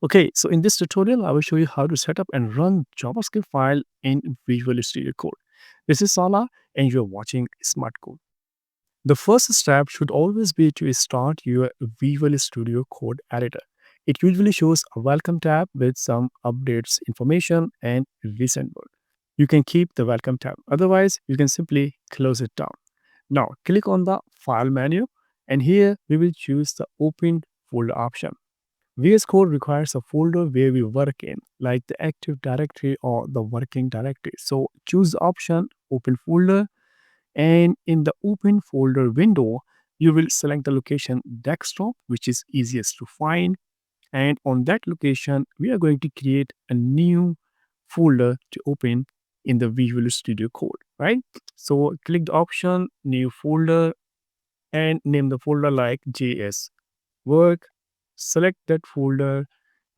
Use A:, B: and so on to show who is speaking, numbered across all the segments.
A: Okay, so in this tutorial, I will show you how to set up and run JavaScript file in Visual Studio Code. This is Sala and you're watching Smart Code. The first step should always be to start your Visual Studio Code editor. It usually shows a welcome tab with some updates information and recent work. You can keep the welcome tab. Otherwise, you can simply close it down. Now, click on the file menu and here we will choose the open folder option. VS Code requires a folder where we work in, like the Active Directory or the Working Directory. So choose the option Open Folder, and in the Open Folder window, you will select the location Desktop, which is easiest to find. And on that location, we are going to create a new folder to open in the Visual Studio Code, right? So click the option New Folder and name the folder like JS Work. Select that folder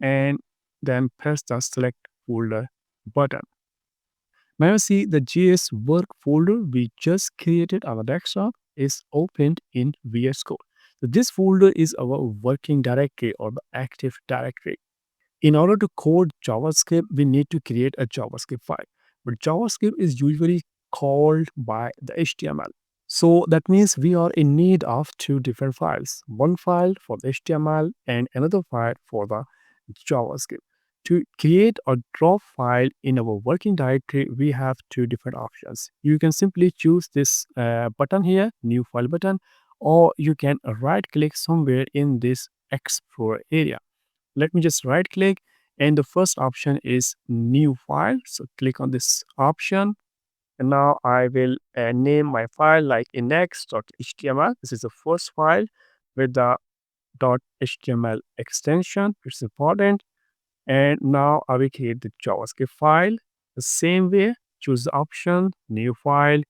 A: and then press the select folder button. Now you see the JS work folder we just created on the desktop is opened in VS Code. So this folder is our working directory or the active directory. In order to code JavaScript, we need to create a JavaScript file. But JavaScript is usually called by the HTML. So that means we are in need of two different files, one file for the HTML and another file for the JavaScript. To create a drop file in our working directory, we have two different options. You can simply choose this button here, new file button, or you can right click somewhere in this Explorer area. Let me just right click and the first option is new file. So click on this option and now I will name my file like index.html. This is the first file with the .html extension. It's important. And now I will create the JavaScript file. The same way, choose the option, new file,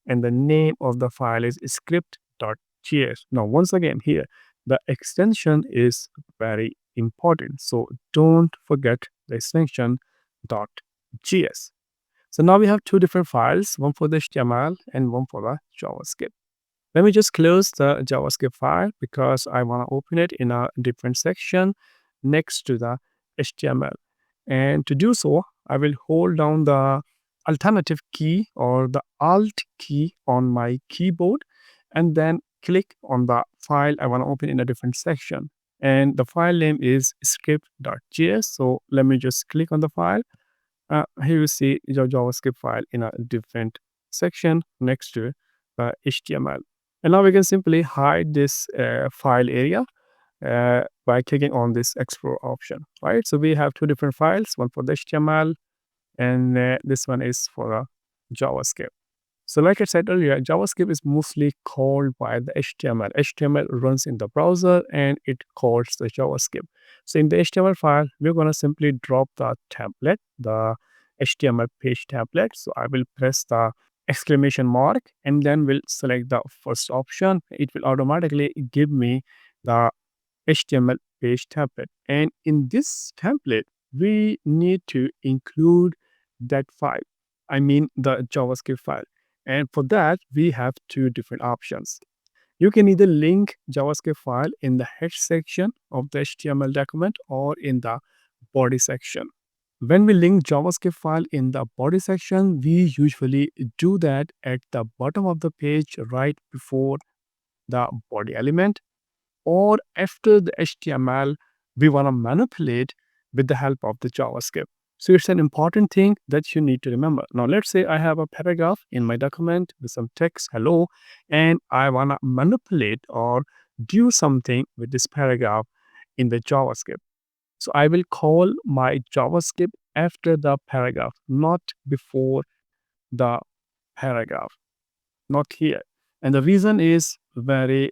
A: and the name of the file is script.js. Now, once again, here, the extension is very important. So don't forget the extension .js. So now we have two different files, one for the HTML and one for the JavaScript. Let me just close the JavaScript file because I want to open it in a different section next to the HTML. And to do so, I will hold down the alternative key or the Alt key on my keyboard and then click on the file I want to open in a different section. And the file name is script.js. So let me just click on the file. Here you see your JavaScript file in a different section next to HTML. And now we can simply hide this file area by clicking on this Explore option, right? So we have two different files, one for the HTML and this one is for JavaScript. So like I said earlier, JavaScript is mostly called by the HTML. HTML runs in the browser and it calls the JavaScript. So in the HTML file, we're going to simply drop the template, the HTML page template. So I will press the exclamation mark and then we'll select the first option. It will automatically give me the HTML page template. And in this template, we need to include that file. I mean the JavaScript file. And for that, we have two different options. You can either link JavaScript file in the head section of the HTML document or in the body section. When we link JavaScript file in the body section, we usually do that at the bottom of the page right before the body element or after the HTML we want to manipulate with the help of the JavaScript. So it's an important thing that you need to remember. Now, let's say I have a paragraph in my document with some text, hello, and I want to manipulate or do something with this paragraph in the JavaScript. So I will call my JavaScript after the paragraph, not before the paragraph, not here. And the reason is very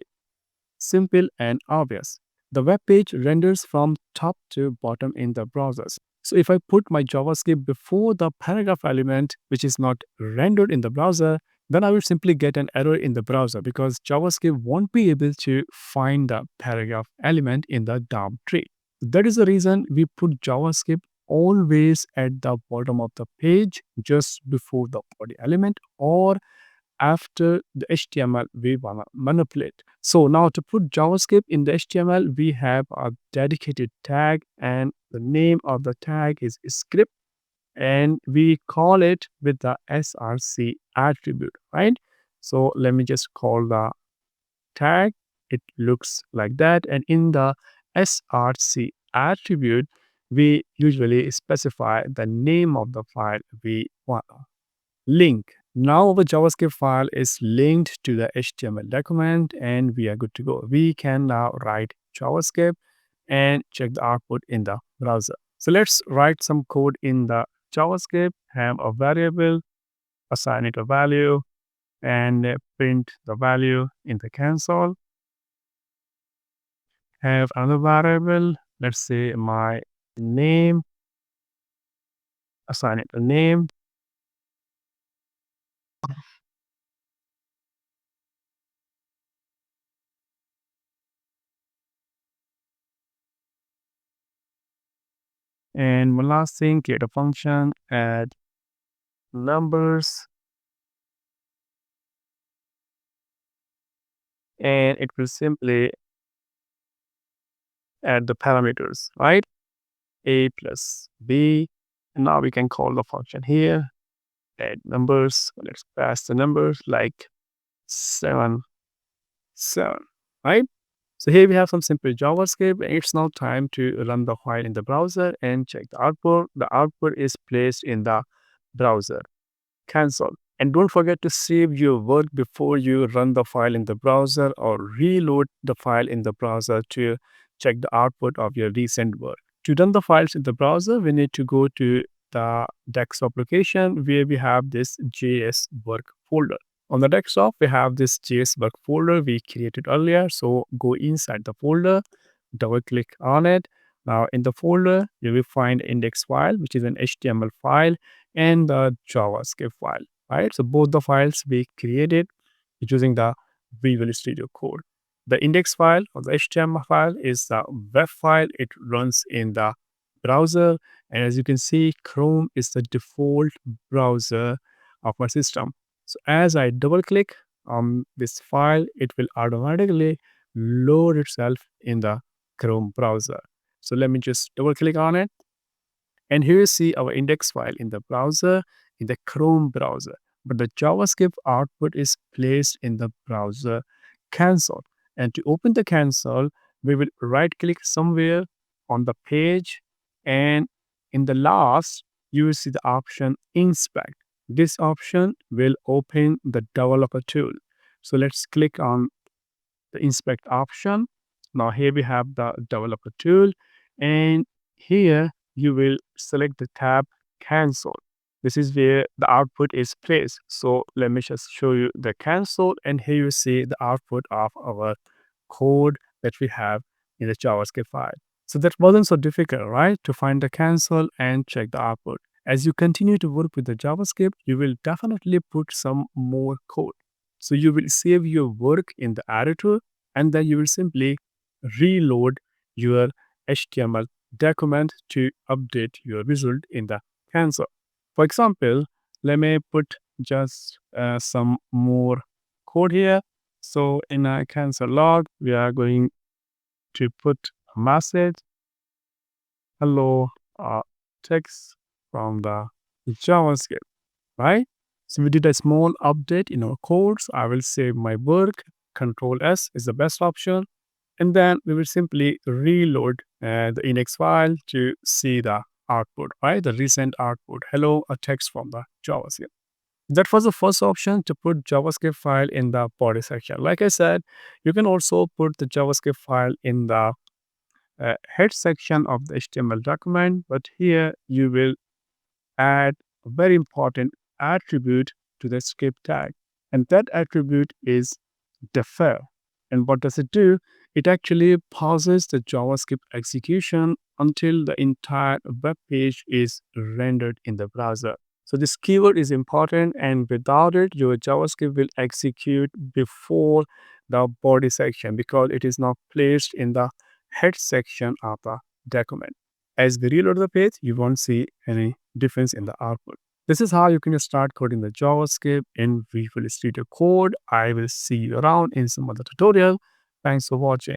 A: simple and obvious. The web page renders from top to bottom in the browsers. So if I put my JavaScript before the paragraph element, which is not rendered in the browser, then I will simply get an error in the browser because JavaScript won't be able to find the paragraph element in the DOM tree. That is the reason we put JavaScript always at the bottom of the page, just before the body element or after the HTML we wanna manipulate. So now to put JavaScript in the HTML, we have a dedicated tag, and the name of the tag is script, and we call it with the src attribute, right? So let me just call the tag. It looks like that, and in the src attribute, we usually specify the name of the file we want to link. Now our JavaScript file is linked to the HTML document, and we are good to go. We can now write JavaScript and check the output in the browser. So let's write some code in the JavaScript, have a variable, assign it a value, and print the value in the console. Have another variable, let's say my name, assign it a name, and one last thing, create a function, add numbers, and it will simply add the parameters, right? A plus B. And now we can call the function here, add numbers. Let's pass the numbers like 7, 7, right? So here we have some simple JavaScript. It's now time to run the file in the browser and check the output. The output is placed in the browser console. And don't forget to save your work before you run the file in the browser, or reload the file in the browser to check the output of your recent work. To run the files in the browser, we need to go to the desktop location where we have this JS work folder. On the desktop, we have this JS work folder we created earlier. So go inside the folder, double click on it. Now in the folder, you will find index file, which is an HTML file, and the JavaScript file, right? So both the files we created using the Visual Studio Code. The index file or the HTML file is the web file. It runs in the browser. And as you can see, Chrome is the default browser of my system. So as I double click on this file, it will automatically load itself in the Chrome browser. So let me just double click on it. And here you see our index file in the browser, in the Chrome browser. But the JavaScript output is placed in the browser console. And to open the console, we will right click somewhere on the page. And in the last, you will see the option Inspect. This option will open the developer tool. So let's click on the inspect option. Now here we have the developer tool, and here you will select the tab console. This is where the output is placed. So let me just show you the console, and here you see the output of our code that we have in the JavaScript file. So that wasn't so difficult, right? To find the console and check the output. As you continue to work with the JavaScript, you will definitely put some more code. So you will save your work in the editor, and then you will simply reload your HTML document to update your result in the console. For example, let me put just some more code here. So in a console log, we are going to put a message, hello, text from the JavaScript, right? So we did a small update in our codes. I will save my work. Control S is the best option. And then we will simply reload the index file to see the output, right? The recent output. Hello, a text from the JavaScript. That was the first option, to put JavaScript file in the body section. Like I said, you can also put the JavaScript file in the head section of the HTML document, but here you will add a very important attribute to the script tag, and that attribute is defer. And what does it do? It actually pauses the JavaScript execution until the entire web page is rendered in the browser. So this keyword is important, and without it, your JavaScript will execute before the body section, because it is now placed in the head section of the document. As we reload the page, you won't see any difference in the output. This is how you can start coding the JavaScript in Visual Studio Code. I will see you around in some other tutorial. Thanks for watching.